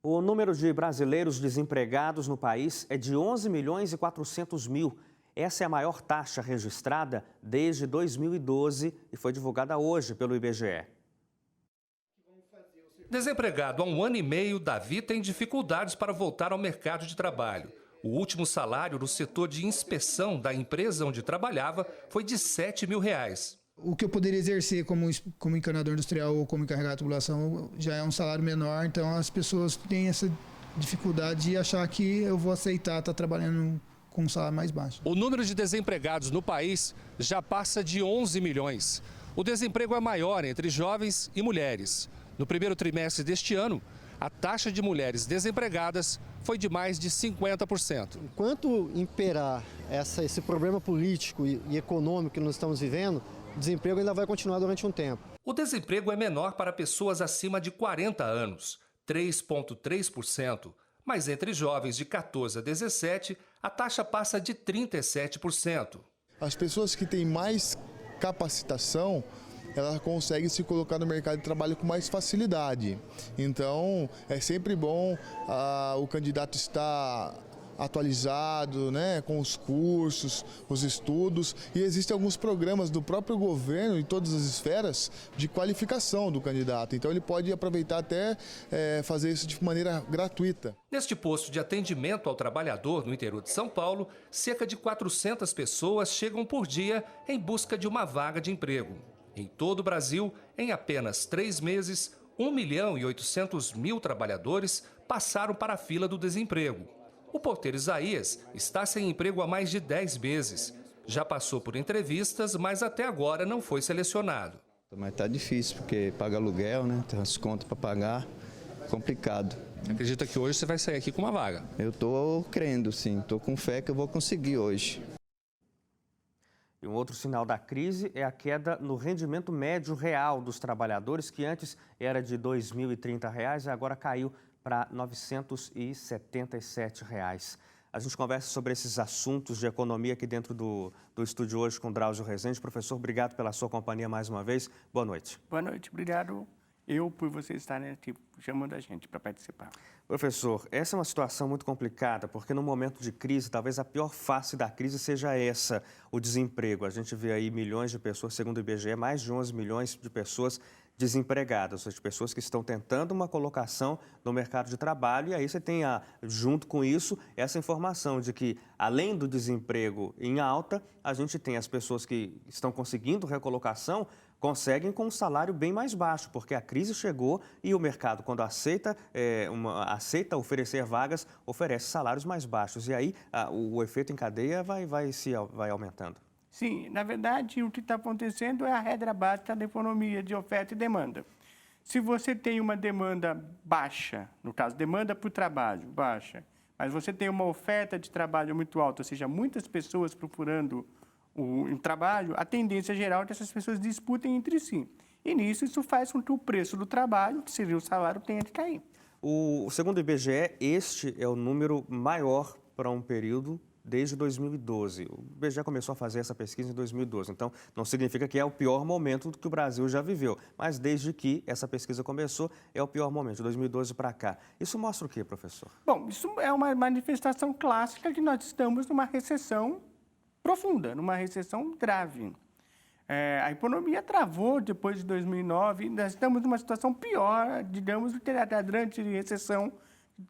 O número de brasileiros desempregados no país é de 11 milhões e 400 mil. Essa é a maior taxa registrada desde 2012 e foi divulgada hoje pelo IBGE. Desempregado há 1 ano e meio, Davi tem dificuldades para voltar ao mercado de trabalho. O último salário no setor de inspeção da empresa onde trabalhava foi de R$7 mil. O que eu poderia exercer como encanador industrial ou como encarregado de tubulação já é um salário menor, então as pessoas têm essa dificuldade de achar que eu vou aceitar estar trabalhando com um salário mais baixo. O número de desempregados no país já passa de 11 milhões. O desemprego é maior entre jovens e mulheres. No primeiro trimestre deste ano, a taxa de mulheres desempregadas foi de mais de 50%. Enquanto imperar esse problema político e econômico que nós estamos vivendo, o desemprego ainda vai continuar durante um tempo. O desemprego é menor para pessoas acima de 40 anos, 3,3%. Mas entre jovens de 14 a 17, a taxa passa de 37%. As pessoas que têm mais capacitação, ela consegue se colocar no mercado de trabalho com mais facilidade. Então, é sempre bom o candidato estar atualizado, né, com os cursos, os estudos, e existem alguns programas do próprio governo em todas as esferas de qualificação do candidato. Então, ele pode aproveitar até fazer isso de maneira gratuita. Neste posto de atendimento ao trabalhador no interior de São Paulo, cerca de 400 pessoas chegam por dia em busca de uma vaga de emprego. Em todo o Brasil, em apenas 3 meses, 1 milhão e 800 mil trabalhadores passaram para a fila do desemprego. O porteiro Isaías está sem emprego há mais de 10 meses. Já passou por entrevistas, mas até agora não foi selecionado. Mas está difícil, porque paga aluguel, né? Tem as contas para pagar, complicado. Você acredita que hoje você vai sair aqui com uma vaga? Eu estou crendo, sim. Estou com fé que eu vou conseguir hoje. E um outro sinal da crise é a queda no rendimento médio real dos trabalhadores, que antes era de R$ 2.030 e agora caiu para R$ 977. A gente conversa sobre esses assuntos de economia aqui dentro do estúdio hoje com Drauzio Rezende. Professor, obrigado pela sua companhia mais uma vez. Boa noite. Boa noite, obrigado por você estar aqui chamando a gente para participar. Professor, essa é uma situação muito complicada, porque no momento de crise, talvez a pior face da crise seja essa, o desemprego. A gente vê aí milhões de pessoas, segundo o IBGE, mais de 11 milhões de pessoas desempregadas, as pessoas que estão tentando uma colocação no mercado de trabalho, e aí você tem, junto com isso, essa informação de que, além do desemprego em alta, a gente tem as pessoas que estão conseguindo recolocação, conseguem com um salário bem mais baixo, porque a crise chegou e o mercado, quando aceita oferecer vagas, oferece salários mais baixos, e aí o efeito em cadeia vai aumentando. Sim, na verdade, o que está acontecendo é a regra básica da economia de oferta e demanda. Se você tem uma demanda baixa, no caso, demanda por trabalho baixa, mas você tem uma oferta de trabalho muito alta, ou seja, muitas pessoas procurando um trabalho, a tendência geral é que essas pessoas disputem entre si. E nisso, isso faz com que o preço do trabalho, que seria o salário, tenha que cair. Segundo o IBGE, este é o número maior para um período desde 2012. O IBGE começou a fazer essa pesquisa em 2012, então não significa que é o pior momento que o Brasil já viveu, mas desde que essa pesquisa começou, é o pior momento, de 2012 para cá. Isso mostra o quê, professor? Bom, isso é uma manifestação clássica que nós estamos numa recessão profunda, numa recessão grave. A economia travou depois de 2009, nós estamos numa situação pior, digamos, do que a grande recessão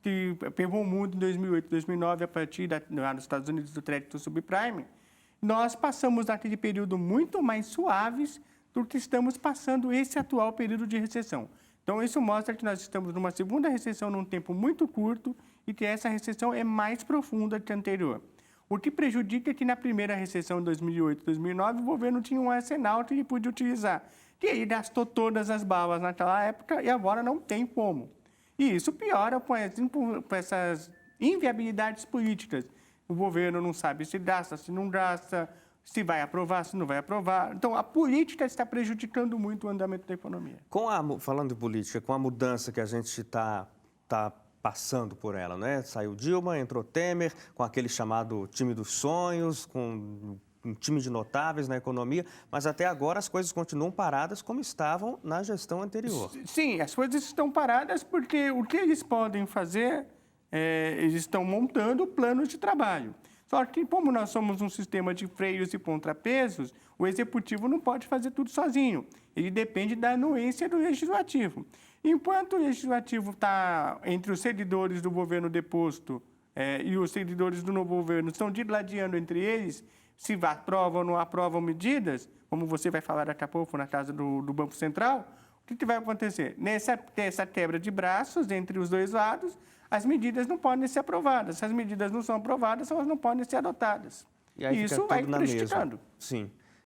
que pegou o mundo em 2008, 2009, a partir lá nos Estados Unidos do crédito subprime. Nós passamos naquele período muito mais suaves do que estamos passando esse atual período de recessão. Então, isso mostra que nós estamos numa segunda recessão num tempo muito curto e que essa recessão é mais profunda que a anterior. O que prejudica é que na primeira recessão de 2008, 2009, o governo tinha um arsenal que ele podia utilizar. E ele gastou todas as balas naquela época e agora não tem como. E isso piora com essas inviabilidades políticas. O governo não sabe se gasta, se não gasta, se vai aprovar, se não vai aprovar. Então, a política está prejudicando muito o andamento da economia. Falando de política, com a mudança que a gente está passando por ela, né? Saiu Dilma, entrou Temer, com aquele chamado time dos sonhos, com um time de notáveis na economia, mas até agora as coisas continuam paradas como estavam na gestão anterior. Sim, as coisas estão paradas porque o que eles podem fazer, eles estão montando planos de trabalho. Só que, como nós somos um sistema de freios e contrapesos, o executivo não pode fazer tudo sozinho. Ele depende da anuência do legislativo. Enquanto o legislativo está entre os servidores do governo deposto e os servidores do novo governo estão digladiando entre eles, se aprovam ou não aprovam medidas, como você vai falar daqui a pouco na casa do Banco Central, o que vai acontecer? Nessa quebra de braços entre os dois lados, as medidas não podem ser aprovadas. Se as medidas não são aprovadas, elas não podem ser adotadas. E aí isso vai tudo na prejudicando. mesma. Sim.